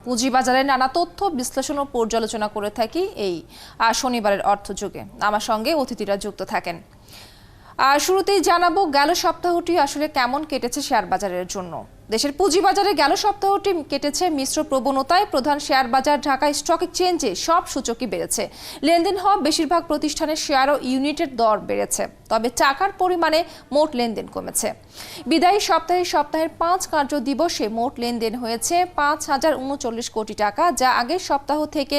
পুঁজিবাজারের নানা তথ্য বিশ্লেষণ ও পর্যালোচনা করে থাকি এই শনিবারের অর্থযোগে। আমার সঙ্গে অতিথিরা যুক্ত থাকেন। শুরুতেই জানাবো গেল সপ্তাহটি আসলে কেমন কেটেছে শেয়ার বাজারের জন্য। দেশের পুঁজিবাজারে গেল সপ্তাহটি কেটেছে মিশ্র প্রবণতায়। প্রধান শেয়ার বাজার ঢাকা স্টক এক্সচেঞ্জে সব সূচকই বেড়েছে। লেনদেন হওয়া বেশিরভাগ প্রতিষ্ঠানের শেয়ার ও ইউনিটের দর বেড়েছে, তবে টাকার পরিমাণে মোট লেনদেন কমেছে। বিদায়ী সপ্তাহের 5 কার্য দিবসে মোট লেনদেন হয়েছে 5,039 কোটি টাকা, যা আগের সপ্তাহ থেকে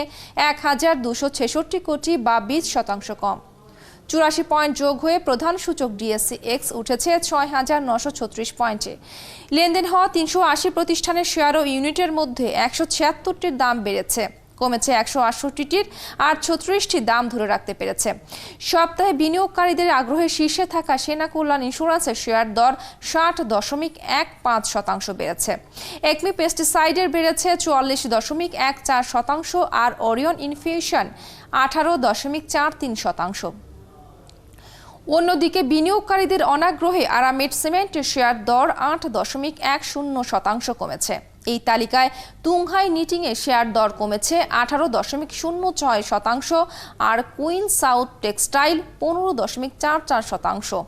1,266 কোটি বা 20% কম। 84 পয়েন্ট যোগ হয়ে প্রধান সূচক ডিএসসি এক্স উঠেছে 6,936 পয়েন্টে। লেনদেন হওয়া 380 প্রতিষ্ঠানের শেয়ার ও ইউনিটের মধ্যে 176টির দাম বেড়েছে, কমেছে 168টির, আর 36টি দাম ধরে রাখতে পেরেছে। সপ্তাহে বিনিয়োগকারীদের আগ্রহের শীর্ষে থাকা সেনা কল্যাণ ইন্স্যুরেন্সের শেয়ার দর 60.15% বেড়েছে। একমি পেস্টিসাইডের বেড়েছে 44.14%, আর ওরিয়ন ইনফিউশন 18.43%। অন্যদিকে বিনিয়োগকারীদের অনাগ্রহে আরামেড সিমেন্টের শেয়ার দর 8.10% কমেছে। এই তালিকায় তুংহাই নিটিংয়ের শেয়ার দর কমেছে 18.06%, আর কুইন সাউথ টেক্সটাইল 15.44%।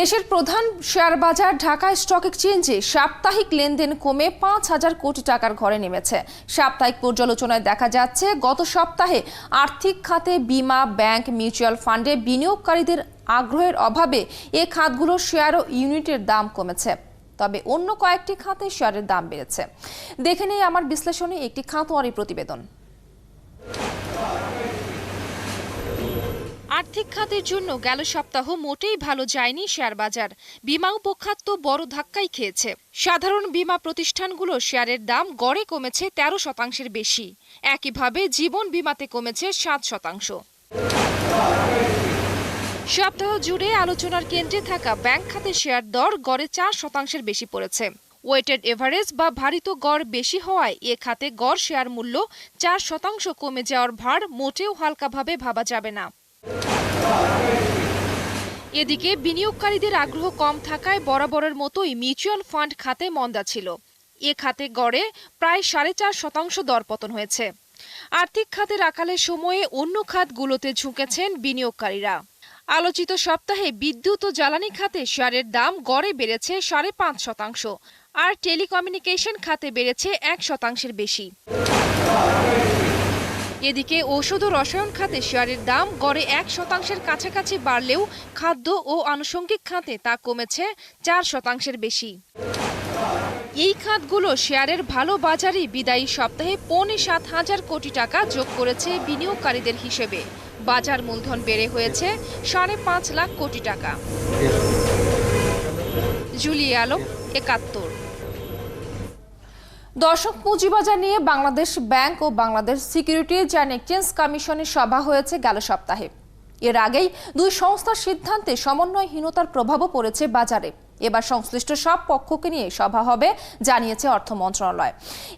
দেশের প্রধান শেয়ার বাজার ঢাকা স্টক এক্সচেঞ্জে সাপ্তাহিক লেনদেন কমে 5,000 কোটি টাকার ঘরে নেমেছে। সাপ্তাহিক পর্যালোচনায় দেখা যাচ্ছে, গত সপ্তাহে আর্থিক খাতে, বীমা, ব্যাংক, মিউচুয়াল ফান্ডে বিনিয়োগকারীদের আগ্রহের অভাবে এ খাতগুলোর শেয়ার ও ইউনিটের দাম কমেছে, তবে অন্য কয়েকটি খাতে শেয়ারের দাম বেড়েছে। দেখে নেই আমার বিশ্লেষণে একটি খাতোয়ারি প্রতিবেদন। আর্থিক খাতের জন্য গেল সপ্তাহ মোটেই ভালো যায়নি শেয়ার বাজার। বীমা উপখাত তো বড় ধাক্কাই খেয়েছে। সাধারণ বীমা প্রতিষ্ঠানগুলো শেয়ারের দাম গড়ে কমেছে 13% বেশি। একইভাবে জীবন বীমাতে কমেছে 7%। সপ্তাহ জুড়ে আলোচনার কেন্দ্রে থাকা ব্যাংক খাতের শেয়ার দর গড়ে 4% বেশি পড়েছে। ওয়েটেড এভারেজ বা ভারিত গড় বেশি হওয়ায় এ খাতে গড় শেয়ার মূল্য 4% কমে যাওয়ার ভার মোটেও হালকাভাবে ভাবা যাবে না। এদিকে বিনিয়োগকারীদের আগ্রহ কম থাকায় বরাবরের মতোই মিউচুয়াল ফান্ড খাতে মন্দা ছিল। এ খাতে গড়ে প্রায় 4.5% দরপতন হয়েছে। আর্থিক খাতের আকালের সময়ে অন্য খাতগুলোতে ঝুঁকেছেন বিনিয়োগকারীরা। আলোচিত সপ্তাহে বিদ্যুৎ ও জ্বালানি খাতে শেয়ারের দাম গড়ে বেড়েছে 5.5%, আর টেলিকমিউনিকেশন খাতে বেড়েছে 1%-এর বেশি। এদিকে ঔষধ ও রসায়ন খাতে শেয়ারের দাম গড়ে 1%-এর কাছাকাছি বাড়লেও খাদ্য ও আনুষঙ্গিক খাতে তা কমেছে 4%-এর বেশি। এই খাতগুলো শেয়ারের ভালো বাজারই বিদায়ী সপ্তাহে 7,500 কোটি টাকা যোগ করেছে বিনিয়োগকারীদের হিসেবে। বাজার মূলধন বেড়ে হয়েছে 5.5 লাখ কোটি টাকা। জুলিয়া আলম, 71। দর্শক, পুঁজিবাজার নিয়ে বাংলাদেশ ব্যাংক ও বাংলাদেশ সিকিউরিটিজ অ্যান্ড এক্সচেঞ্জ কমিশনের সভা হয়েছে গেল সপ্তাহে। এর আগেই দুই সংস্থার সিদ্ধান্তে সমন্বয়হীনতার প্রভাবও পড়েছে বাজারে। এবার সংশ্লিষ্ট সব পক্ষকে নিয়ে সভা হবে, জানিয়েছে অর্থ মন্ত্রণালয়।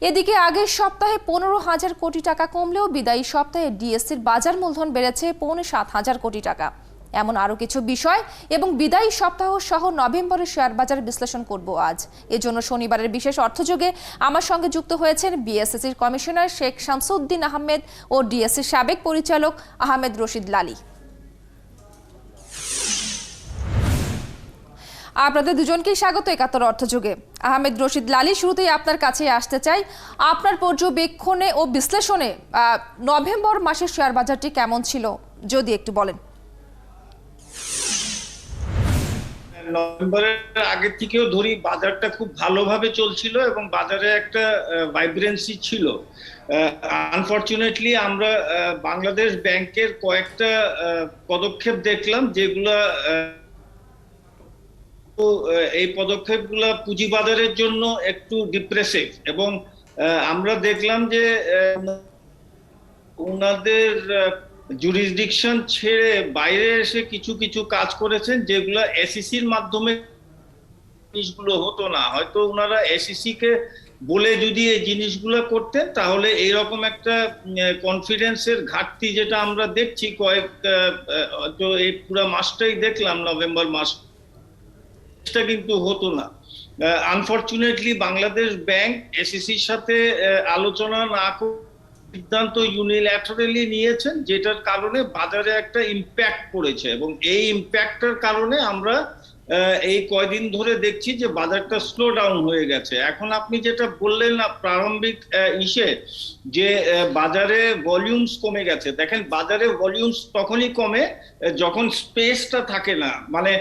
এদিকে আগের সপ্তাহে 15,000 কোটি টাকা কমলেও বিদায়ী সপ্তাহে ডিএসসির বাজার মূলধন বেড়েছে 7,500 কোটি টাকা। এমন আরও কিছু বিষয় এবং বিদায়ী সপ্তাহ সহ নভেম্বরের শেয়ার বাজার বিশ্লেষণ করব আজ। এজন্য শনিবারের বিশেষ অর্থযোগে আমার সঙ্গে যুক্ত হয়েছেন বিএসসির কমিশনার শেখ শামসুদ্দিন আহমেদ ও ডিএসসির সাবেক পরিচালক আহমেদ রশিদ লালী। আপনাদের দুজনকেই স্বাগত 71 অর্থযোগে। আহমেদ রশিদ লালী, শুরুতেই আপনার কাছে আসতে চাই। আপনার পর্যবেক্ষণে ও বিশ্লেষণে নভেম্বর মাসের শেয়ার বাজারটি কেমন ছিল, যদি একটু বলেন। নভেম্বরের আগের থেকেও ধরি বাজারটা খুব ভালোভাবে চলছিল এবং বাজারে একটা ভাইব্রেন্সি ছিল। আনফরচুনেটলি আমরা বাংলাদেশ ব্যাংকের কয়েকটা পদক্ষেপ দেখলাম, যেগুলা এই পদক্ষেপগুলো পুঁজিবাজারের জন্য একটু ডিপ্রেসিভ, এবং আমরা দেখলাম যে ওনাদের জুরিসডিকশন ছেড়ে বাইরে এসে কিছু কিছু কাজ করেছেন, যেগুলো এসইসির মাধ্যমে জিনিসগুলো হতো না। হয়তো ওনারা এসইসি কে বলে যদি এই জিনিসগুলো করতেন, তাহলে এইরকম একটা কনফিডেন্সের ঘাটতি যেটা আমরা দেখছি তো এই পুরো মাসটাই দেখলাম, নভেম্বর মাসটা কিন্তু হতো না। আনফরচুনেটলি বাংলাদেশ ব্যাংক এসিসির সাথে আলোচনা না করে সিদ্ধান্ত ইউনিল্যাটারালি নিয়েছেন, যেটার কারণে বাজারে একটা ইম্প্যাক্ট পড়েছে এবং এই ইম্প্যাক্টের কারণে আমরা এই কয়দিন ধরে দেখছি যে বাজারটা স্লো ডাউন হয়ে গেছে। এখন আপনি যেটা বললেন না প্রারম্ভিক যে বাজারে ভলিউমস কমে গেছে, দেখেন বাজারে ভলিউমস তখনই কমে যখন স্পেসটা থাকে না। মানে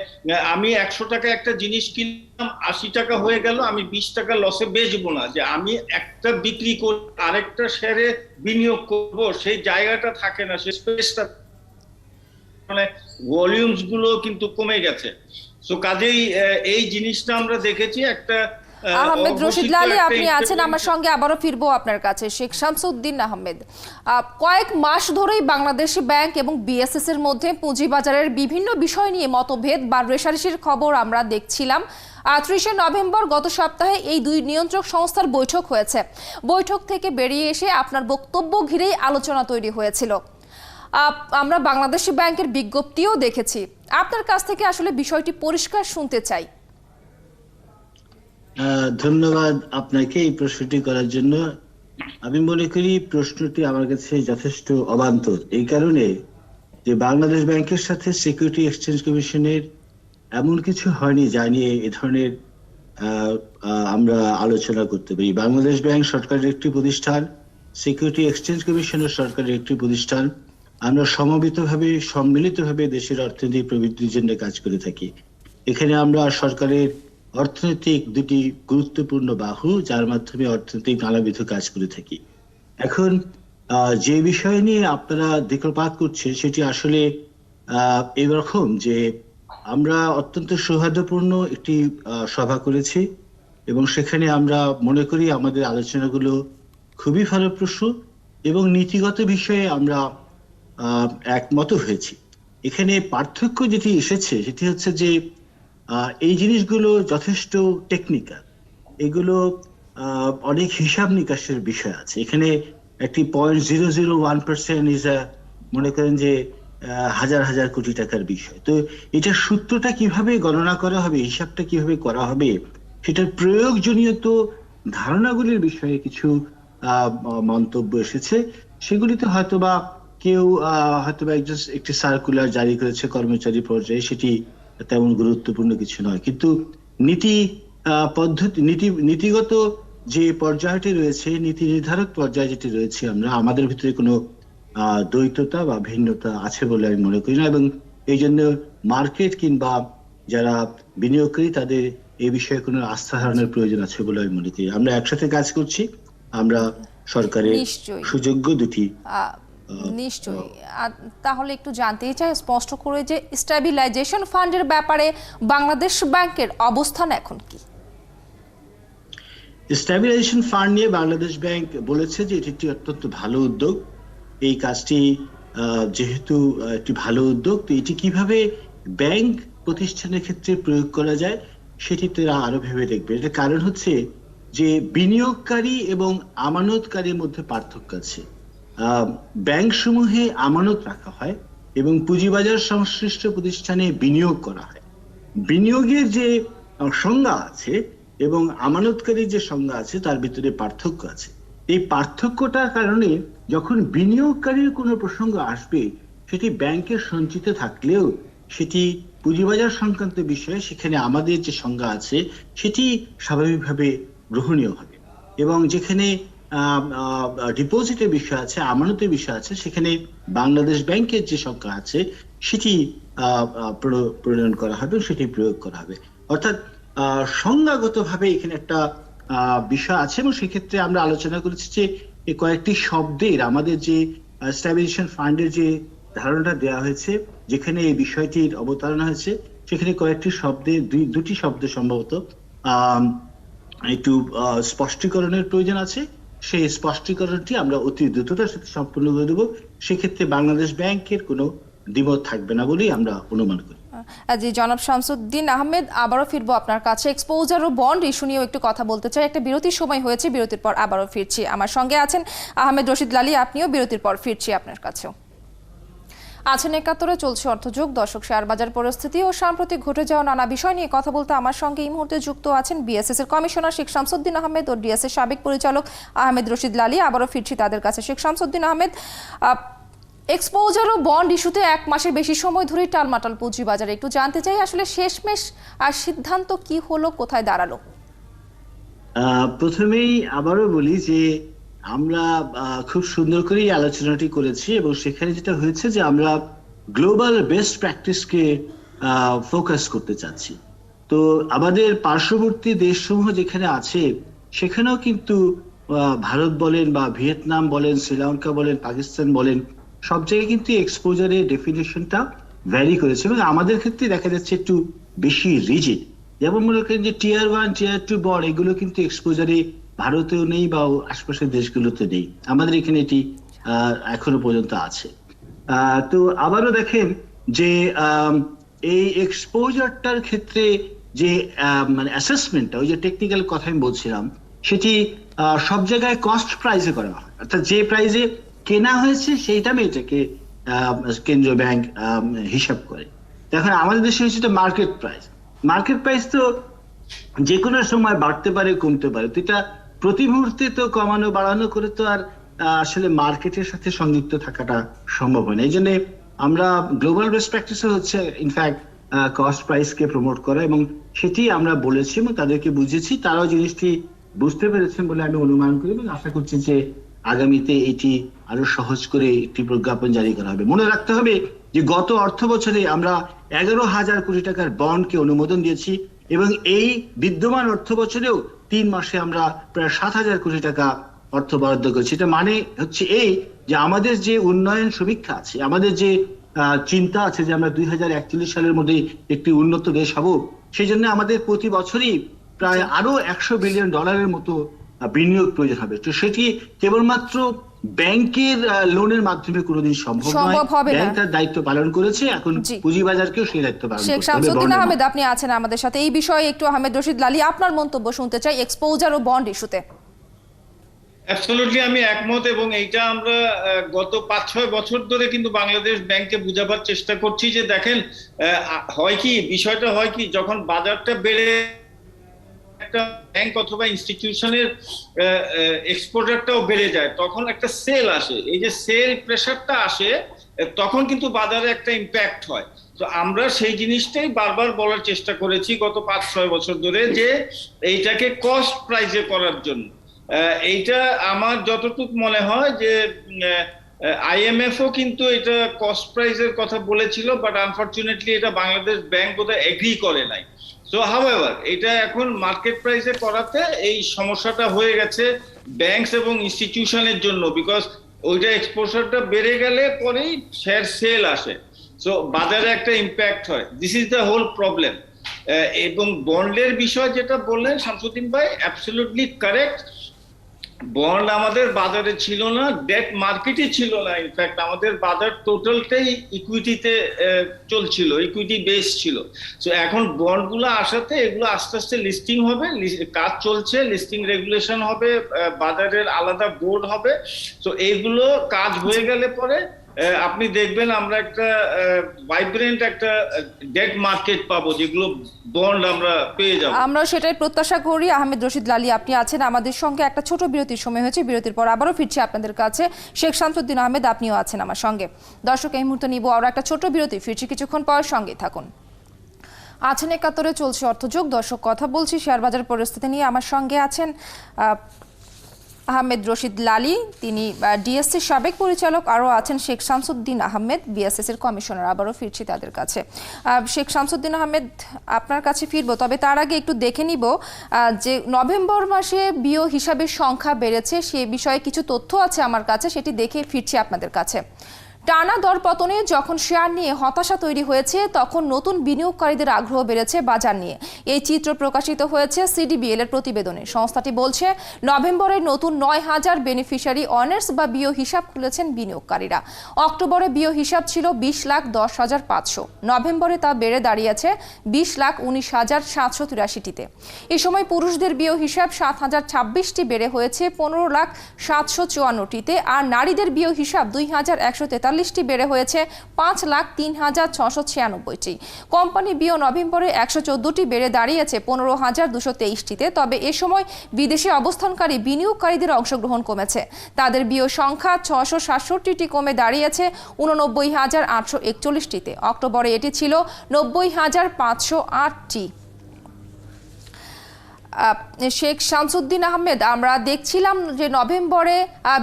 আমি 100 টাকা একটা জিনিস কিনলাম, 80 টাকা হয়ে গেল, আমি 20 টাকা লসে বেচবো না, যে আমি একটা বিক্রি করে আরেকটা শেয়ারে বিনিয়োগ করব, সেই জায়গাটা থাকে না, সেই স্পেসটা, মানে ভলিউমস গুলো কিন্তু কমে গেছে। সো কাজেই এই জিনিসটা আমরা দেখেছি একটা আহমেদ রশিদ লালী, আপনি আছেন আমার সঙ্গে, আবারও ফিরবো আপনার কাছে। শেখ শামসুদ্দিন আহমেদ, কয়েক মাস ধরেই বাংলাদেশি ব্যাংক এবং বিএসএস এর মধ্যে পুঁজিবাজারের বিভিন্ন বিষয় নিয়ে মতভেদ বা রেষারেষির খবর আমরা দেখছিলাম। 30 নভেম্বর গত সপ্তাহে এই দুই নিয়ন্ত্রক সংস্থার বৈঠক হয়েছে। বৈঠক থেকে বেরিয়ে এসে আপনার বক্তব্য ঘিরেই আলোচনা তৈরি হয়েছিল। আমরা বাংলাদেশি ব্যাংকের বিজ্ঞপ্তিও দেখেছি। আপনার কাছ থেকে আসলে বিষয়টি পরিষ্কার শুনতে চাই। ধন্যবাদ আপনাকে এই প্রশ্নটি করার জন্য। আমি মনে করি প্রশ্নটি আমার কাছে যথেষ্ট অবান্তর, এই কারণে যে বাংলাদেশ ব্যাংকের সাথে সিকিউরিটি এক্সচেঞ্জ কমিশনের এমন কিছু হয়নি যা নিয়ে এ ধরনের আমরা আলোচনা করতে পারি। বাংলাদেশ ব্যাংক সরকারের একটি প্রতিষ্ঠান, সিকিউরিটি এক্সচেঞ্জ কমিশনের সরকারের একটি প্রতিষ্ঠান। আমরা সমবেতভাবে সম্মিলিতভাবে দেশের অর্থনৈতিক প্রবৃদ্ধির জন্য কাজ করে থাকি। এখানে আমরা সরকারের অর্থনৈতিক দুটি গুরুত্বপূর্ণ বাহু, যার মাধ্যমে অর্থনৈতিক নানাবিধ কাজ করে থাকি। এখন যে বিষয় নিয়ে আপনারা দিকপাত করছেন সেটি আসলে এরকম যে আমরা অত্যন্ত সৌহার্দ্যপূর্ণ একটি সভা করেছি এবং সেখানে আমরা মনে করি আমাদের আলোচনাগুলো খুবই ফলপ্রসূ এবং নীতিগত বিষয়ে আমরা একমত হয়েছি। এখানে পার্থক্য যেটি এসেছে সেটি হচ্ছে যে এই জিনিসগুলো যথেষ্ট টেকনিক্যাল, এগুলো অনেক হিসাব নিকাশের বিষয় আছে। এখানে একটি 0.001% ইজ মনে করেন যে হাজার হাজার কোটি টাকার বিষয়। তো এটা সূত্রটা কিভাবে গণনা করা হবে, হিসাবটা কিভাবে করা হবে, সেটার প্রয়োগজনীয়ত ধারণাগুলির বিষয়ে কিছু মন্তব্য এসেছে। সেগুলিতে হয়তোবা কেউ হয়তোবা একটি সার্কুলার জারি করেছে কর্মচারী পর্যায়ে, সেটি তেমন গুরুত্বপূর্ণ কিছু নয়। কিন্তু নীতিগত যে পর্যায়টি রয়েছে, নীতি নির্ধারক পর্যায়ে যেটি রয়েছে, আমাদের ভিতরে কোনো দ্বৈততা বা ভিন্নতা আছে বলে আমি মনে করি না এবং এই জন্য মার্কেট কিংবা যারা বিনিয়োগকারী তাদের এই বিষয়ে কোনো আস্থা হারানোর প্রয়োজন আছে বলে আমি মনে করি। আমরা একসাথে কাজ করছি, আমরা সরকারের সুযোগ্য দুটি। নিশ্চয়ই। তাহলে একটু জানতেই চাই স্পষ্ট করে যে স্টেবিলাইজেশন ফান্ডের ব্যাপারে বাংলাদেশ ব্যাংকের অবস্থান এখন কি? স্টেবিলাইজেশন ফান্ড নিয়ে বাংলাদেশ ব্যাংক বলেছে যে এটি একটি অত্যন্ত ভালো উদ্যোগ। এই কাজটি যেহেতু একটি ভালো উদ্যোগ, তো এটি কিভাবে ব্যাংক প্রতিষ্ঠানের ক্ষেত্রে প্রয়োগ করা যায় সেটি তারা আরো ভেবে দেখবে। এটার কারণ হচ্ছে যে বিনিয়োগকারী এবং আমানতকারীর মধ্যে পার্থক্য আছে। ব্যাংক সমূহে আমানত রাখা হয় এবং পুঁজিবাজার সংশ্লিষ্ট প্রতিষ্ঠানে বিনিয়োগ করা হয়। বিনিয়োগের যে সংজ্ঞা আছে এবং আমানতকারীর যে সংজ্ঞা আছে তার ভিতরে পার্থক্য আছে। এই পার্থক্যটার কারণে যখন বিনিয়োগকারীর কোনো প্রসঙ্গ আসবে, সেটি ব্যাংকের সঞ্চিত থাকলেও সেটি পুঁজিবাজার সংক্রান্ত বিষয়ে সেখানে আমাদের যে সংজ্ঞা আছে সেটি স্বাভাবিকভাবে গ্রহণীয় হবে এবং যেখানে ডিপোজিটের বিষয় আছে, আমানতের বিষয় আছে, সেখানে বাংলাদেশ ব্যাংকের যে সংখ্যা আছে সেটি প্রণয়ন করা হবে, সেটি প্রয়োগ করা হবে। অর্থাৎ সংজ্ঞাগতভাবে এখানে একটা বিষয় আছে এবং সেক্ষেত্রে আমরা আলোচনা করেছি যে এই কয়েকটি শব্দের আমাদের যে স্টেবিলাইজেশন ফান্ডের যে ধারণাটা দেওয়া হয়েছে, যেখানে এই বিষয়টির অবতারণা হয়েছে, সেখানে কয়েকটি শব্দের দুটি শব্দ সম্ভবত একটু স্পষ্টীকরণের প্রয়োজন আছে। সেই স্পষ্টীকরণটি আমরা অতি দ্রুততার সাথে সম্পূর্ণ করে দেবো। সেক্ষেত্রে বাংলাদেশ ব্যাংকের কোনো দ্বিমত থাকবে না বলেই আমরা অনুমান করি। জি, জনাব শামসুদ্দিন আহমেদ, আবারও ফিরবো আপনার কাছে। এক্সপোজার ও বন্ড ইস্যু নিয়েও একটু কথা বলতে চাই। একটা বিরতির সময় হয়েছে, বিরতির পর আবারও ফিরছি। আমার সঙ্গে আছেন আহমেদ রশিদ লালী, আপনিও। বিরতির পর ফিরছি আপনার কাছেও। আছেন একাত্তরে চলছে অর্থযোগ। দর্শক, শেয়ার বাজার পরিস্থিতি ও সাম্প্রতিক ঘটে যাওয়া নানা বিষয় নিয়ে কথা বলতে আমার সঙ্গে এই মুহূর্তে যুক্ত আছেন বিএসএস এর কমিশনার শেখ শামসুদ্দিন আহমেদ ও ডিএসএস সাবেক পরিচালক আহমেদ রশিদ লালী। আবারও ফিরছি তাদের কাছে। শেখ শামসুদ্দিন আহমেদ, এক্সপোজার ও বন্ড ইস্যুতে 1 মাসের বেশি সময় ধরে টালমাটাল পুঁজিবাজারে, একটু জানতে চাই আসলে শেষমেশ আর সিদ্ধান্ত কি হলো, কোথায় দাঁড়ালো? প্রথমেই আবারও বলি যে আমরা খুব সুন্দর করেই আলোচনাটি করেছি এবং সেখানে যেটা হয়েছে যে আমরা গ্লোবাল বেস্ট প্র্যাকটিসকে ফোকাস করতে চাচ্ছি। তো আমাদের পার্শ্ববর্তী দেশসমূহ যেখানে আছে সেখানেও কিন্তু ভারত বলেন বা ভিয়েতনাম বলেন, শ্রীলঙ্কা বলেন, পাকিস্তান বলেন, সব জায়গায় কিন্তু এক্সপোজারের ডেফিনেশনটা ভ্যারি করেছে এবং আমাদের ক্ষেত্রে দেখা যাচ্ছে একটু বেশি রিজিড। যেমন মনে করেন যে টিয়ার 1, টিয়ার 2 বন্ড এগুলো কিন্তু এক্সপোজারে ভারতেও নেই বা আশপাশের দেশগুলোতে নেই, আমাদের এখানে এটি এখনো পর্যন্ত আছে। তো আবারও দেখেন যে এই এক্সপোজারটার ক্ষেত্রে যে মানে অ্যাসেসমেন্টটা, ওই যে টেকনিক্যাল কথা আমি বলছিলাম, সেটি সব জায়গায় কস্ট প্রাইসে করা হয়, অর্থাৎ যে প্রাইসে কেনা হয়েছে সেই দামে এটাকে কেন্দ্রীয় ব্যাংক হিসাব করে। এখন আমাদের দেশে হচ্ছে মার্কেট প্রাইস। মার্কেট প্রাইস তো যে কোনো সময় বাড়তে পারে, কমতে পারে, তো এটা প্রতি মুহূর্তে তো কমানো বাড়ানো করে তো আর আসলে মার্কেটের সাথে সংযুক্ত থাকাটা সম্ভব হয় না। এই জন্য আমরা গ্লোবাল বেস্ট প্র্যাকটিস হচ্ছে ইনফ্যাক্ট কস্ট প্রাইসকে প্রমোট করা, এবং সেটি আমরা বলেছি এবং তাদেরকে বুঝেছি, তারাও জিনিসটি বুঝতে পেরেছেন বলে আমি অনুমান করি এবং আশা করছি যে আগামীতে এটি আরো সহজ করে একটি প্রজ্ঞাপন জারি করা হবে। মনে রাখতে হবে যে গত অর্থ বছরে আমরা 11,000 কোটি টাকার বন্ডকে অনুমোদন দিয়েছি এবং এই বিদ্যমান অর্থ বছরেও 3 মাসে আমরা প্রায় 7,000 কোটি টাকা অর্থ বরাদ্দ করেছি। এটা মানে হচ্ছে এই যে আমাদের যে উন্নয়ন সমীক্ষা আছে, আমাদের যে চিন্তা আছে যে আমরা 2041 সালের মধ্যে একটি উন্নত দেশ হব, সেই জন্য আমাদের প্রতি বছরই প্রায় আরো $100 বিলিয়ন মতো বিনিয়োগ প্রয়োজন হবে। তো সেটি কেবলমাত্র ব্যাংকের লোনের মাধ্যমে কোনোদিন সম্ভব নয়। ব্যাংক তার দায়িত্ব পালন করেছে, এখন পুঁজিবাজারকেও সেই দায়িত্ব পালন করতে হবে। শেখ শামসুদ্দিন আহমেদ, আপনি আছেন আমাদের সাথে, এই বিষয়ে একটু আহমেদ রশিদ লালী আপনার মন্তব্য শুনতে চাই এক্সপোজার ও বন্ড ইস্যুতে। অ্যাবসলিউটলি আমি একমত, এবং এইটা আমরা গত 5-6 বছর ধরে কিন্তু বাংলাদেশ ব্যাংকে বুঝাবার চেষ্টা করছি যে দেখেন হয় কি, বিষয়টা হয় কি, যখন বাজারটা বেড়ে একটা ব্যাংক অথবা ইনস্টিটিউশনের এক্সপোজারটাও বেড়ে যায়, তখন একটা সেল আসে। এই যে সেল প্রেসারটা আসে, তখন কিন্তু বাজারে একটা ইম্প্যাক্ট হয়। তো আমরা সেই জিনিসটাই বারবার বলার চেষ্টা করেছি গত 5-6 বছর ধরে যে এইটাকে কস্ট প্রাইসে করার জন্য। এইটা আমার যতটুকু মনে হয় যে আইএমএফও কিন্তু এটা কস্ট প্রাইসের কথা বলেছিল, বাট আনফরচুনেটলি এটা বাংলাদেশ ব্যাংক বোধহয় এগ্রি করে নাই। সো হাউএভার এটা এখন মার্কেট প্রাইসে করাতে এই সমস্যাটা হয়ে গেছে ব্যাংকস এবং ইনস্টিটিউশনের জন্য, বিকজ ওইটা এক্সপোজারটা বেড়ে গেলে পরেই শেয়ার সেল আসে, সো বাজারে একটা ইম্প্যাক্ট হয়। This is the whole problem. এবং বন্ডের বিষয় যেটা বললেন শামসুদ্দিন ভাই, অ্যাবসলিউটলি কারেক্ট। বন্ড আমাদের বাজারে ছিল না, ডেট মার্কেটই ছিল না, ইনফ্যাক্ট আমাদের বাজার টোটালটাই ইকুইটিতে চলছিল, ইকুইটি বেস ছিল। সো এখন বন্ডগুলো আসাতে এগুলো আস্তে আস্তে লিস্টিং হবে, কাজ চলছে, লিস্টিং রেগুলেশন হবে, বাজারের আলাদা বোর্ড হবে। সো এইগুলো কাজ হয়ে গেলে পরে আপনি দেখবেন আমরা একটা ভাইব্রেন্ট একটা ডেট মার্কেট পাবো, যেগুলো বন্ড আমরা পেয়ে যাবো। আমরা সেটাই প্রত্যাশা করি। আহমেদ রশিদ লালী, আপনি আছেন আমাদের সঙ্গে, একটা ছোট বিরতির সময় হয়েছে, বিরতির পর আবারও ফিরছি আপনাদের কাছে। শেখ শামসুদ্দিন আহমেদ, আপনিও আছেন আমার সঙ্গে। দর্শক, এই মুহূর্তে নিব আরও একটা ছোট বিরতি, ফিরছি কিছুক্ষণ পর, সঙ্গে থাকুন। আছেন একাত্তরে চলছে অর্থযোগ। দর্শক, কথা বলছি শেয়ার বাজার পরিস্থিতি নিয়ে। আমার সঙ্গে আছেন আহমেদ রশিদ লালী, তিনি ডিএসসি সাবেক পরিচালক, আরও আছেন শেখ শামসুদ্দিন আহমেদ, বিএসএস এর কমিশনার। আবারও ফিরছি তাদের কাছে। শেখ শামসুদ্দিন আহমেদ, আপনার কাছে ফিরবো, তবে তার আগে একটু দেখে নিব যে নভেম্বর মাসে বিও হিসাবের সংখ্যা বেড়েছে, সে বিষয়ে কিছু তথ্য আছে আমার কাছে, সেটি দেখে ফিরছি আপনাদের কাছে। টানা দরপতনে যখন শেয়ার নিয়ে হতাশা তৈরি হয়েছে, তখন নতুন বিনিয়োগকারীদের আগ্রহ বেড়েছে বাজার নিয়ে। এই চিত্র প্রকাশিত হয়েছে সিডিবিএল এর প্রতিবেদনে। সংস্থাটি বলছে নভেম্বরে নতুন 9,000 বেনিফিশিয়ারি অনার্স বা বিও হিসাব খুলেছেন বিনিয়োগকারীরা। অক্টোবরে বিও হিসাব ছিল 20,10,500, নভেম্বরে তা বেড়ে দাঁড়িয়েছে 20,19,783টিতে। এই সময় পুরুষদের বিও হিসাব 7,026টি বেড়ে হয়েছে 15,754টিতে, আর নারীদের বিও হিসাব 2,143 142টি বেড়ে হয়েছে 5,03,696টি। কোম্পানি বিও নভেম্বরে 114টি বেড়ে দাঁড়িয়েছে 15,223টিতে। তবে এ সময় বিদেশে অবস্থানকারী বিনিয়োগকারীদের অংশগ্রহণ কমেছে। তাদের বিও সংখ্যা 667টি কমে দাঁড়িয়েছে 89,841টিতে। অক্টোবরে এটি ছিল 90,508টি। শেখ শামসুদ্দিন আহমেদ, আমরা দেখছিলাম যে নভেম্বরে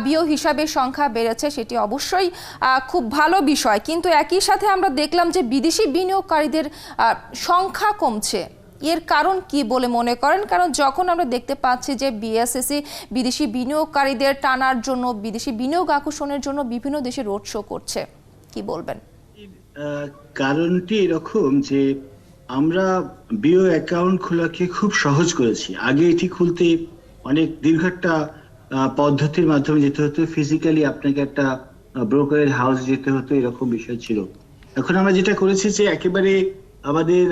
বিও হিসাবে সংখ্যা বেড়েছে, সেটি অবশ্যই খুব ভালো বিষয়, কিন্তু একই সাথে আমরা দেখলাম যে বিদেশি বিনিয়োগকারীদের সংখ্যা কমছে। এর কারণ কি বলে মনে করেন? কারণ যখন আমরা দেখতে পাচ্ছি যে বিএসএসি বিদেশি বিনিয়োগকারীদের টানার জন্য, বিদেশি বিনিয়োগ আকর্ষণের জন্য বিভিন্ন দেশে রোড শো করছে, কি বলবেন? কারণটি এরকম যে আমরা বিও অ্যাকাউন্ট খোলাকে খুব সহজ করেছি। আগে এটি খুলতে অনেক দীর্ঘ একটা পদ্ধতির মাধ্যমে যেতে হতো, ফিজিক্যালি আপনাকে একটা ব্রোকারেজ হাউস যেতে হতো, এরকম বিষয় ছিল। এখন আমরা যেটা করেছি যে একেবারে আমাদের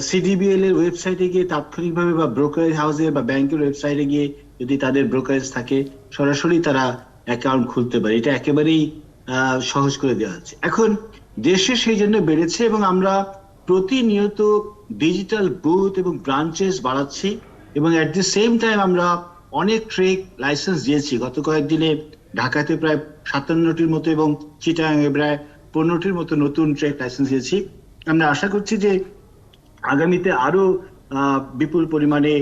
সিডিবিএল এর ওয়েবসাইটে গিয়ে তাৎক্ষণিকভাবে বা ব্রোকারেজ হাউসে বা ব্যাংকের ওয়েবসাইটে গিয়ে যদি তাদের ব্রোকারেজ থাকে সরাসরি তারা অ্যাকাউন্ট খুলতে পারে। এটা একেবারেই সহজ করে দেওয়া হচ্ছে। এখন দেশে সেই জন্য বেড়েছে এবং আমরা প্রতিনিয়ত ডিজিটাল বুথ এবং ব্রাঞ্চেস বাড়াচ্ছি এবং এট দি সেম টাইম আমরা অনেক ট্রেড লাইসেন্স দিয়েছি। গত কয়েকদিনে ঢাকাতে প্রায় 57টির মতো এবং চিটাগাংয়ে প্রায় 15টির মতো নতুন ট্রেড লাইসেন্স দিয়েছি। আমরা আশা করছি যে আগামীতে আরো বিপুল পরিমাণে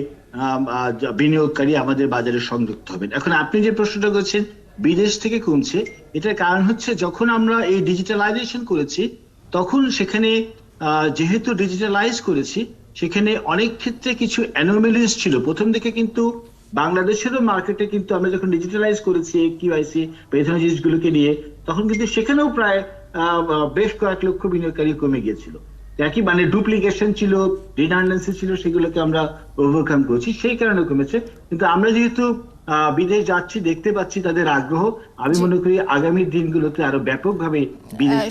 বিনিয়োগকারী আমাদের বাজারে সংযুক্ত হবেন। এখন আপনি যে প্রশ্নটা করছেন বিদেশ থেকে কমছে, এটার কারণ হচ্ছে যখন আমরা এই ডিজিটালাইজেশন করেছি তখন সেখানে যেহেতু ডিজিটালাইজ করেছি সেখানে অনেক ক্ষেত্রে কিছু অ্যানোমেলিস ছিল। প্রথম দিকে কিন্তু বাংলাদেশেরও মার্কেটে কিন্তু আমরা যখন ডিজিটালাইজ করেছি কিউআইসি বা এই ধরনের জিনিসগুলোকে নিয়ে, তখন কিন্তু সেখানেও প্রায় বেশ কয়েক লক্ষ বিনিয়োগকারী কমে গিয়েছিল। একই মানে ডুপ্লিকেশন ছিল, রিডান্ডেন্সি ছিল, সেগুলোকে আমরা ওভারকাম করেছি, সেই কারণে কমেছে। কিন্তু আমরা যেহেতু বিদেশ যাচ্ছি, দেখতে পাচ্ছি তাদের আগ্রহ, আমি মনে করি আগামী দিনগুলোতে আরো ব্যাপকভাবে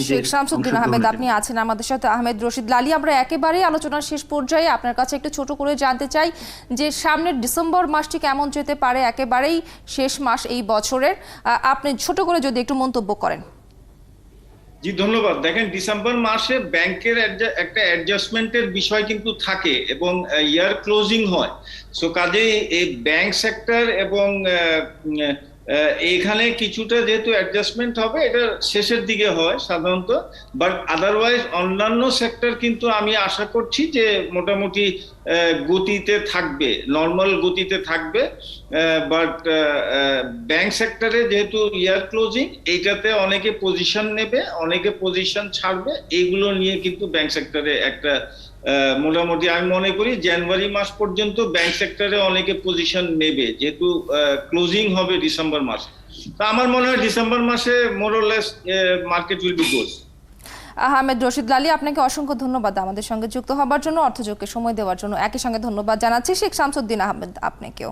শেখ শামসুদ্দিন আহমেদ আপনি আছেন আমাদের সাথে। আহমেদ রশিদ লালী, আমরা একেবারে আলোচনার শেষ পর্যায়ে আপনার কাছে একটু ছোট করে জানতে চাই যে সামনের ডিসেম্বর মাসটি কেমন যেতে পারে, একেবারেই শেষ মাস এই বছরের, আপনি ছোট করে যদি একটু মন্তব্য করেন। জি ধন্যবাদ। দেখেন, ডিসেম্বর মাসে ব্যাংকের একটা অ্যাডজাস্টমেন্টের বিষয় কিন্তু থাকে এবং ইয়ার ক্লোজিং হয়। সো কাজেই এই ব্যাংক সেক্টর এবং এখানে কিছুটা যেহেতু অ্যাডজাস্টমেন্ট হবে, এটা শেষের দিকে হয় সাধারণত, বাট আদারওয়াইজ অন্যান্য সেক্টর কিন্তু আমি আশা করছি যে মোটামুটি গতিতে থাকবে, নর্মাল গতিতে থাকবে। বাট ব্যাংক সেক্টরে যেহেতু ইয়ার ক্লোজিং, এইটাতে অনেকে পজিশন নেবে, অনেকে পজিশন ছাড়বে, এইগুলো নিয়ে কিন্তু ব্যাংক সেক্টরে একটা মোটামুটি আমি মনে করি জানুয়ারি মাস পর্যন্ত ব্যাংক সেক্টরে অনেকে পজিশন নেবে, যেহেতু ক্লোজিং হবে ডিসেম্বর মাসে। তো আমার মনে হয় ডিসেম্বর মাসে more or less market will be good. Ahmed Rashid Lali, আপনাকে অসংখ্য ধন্যবাদ আমাদের সঙ্গে যুক্ত হবার জন্য, অর্থযোগকে সময় দেওয়ার জন্য। একই সঙ্গে ধন্যবাদ জানাচ্ছি শেখ শামসুদ্দিন আহমেদ আপনাকেও।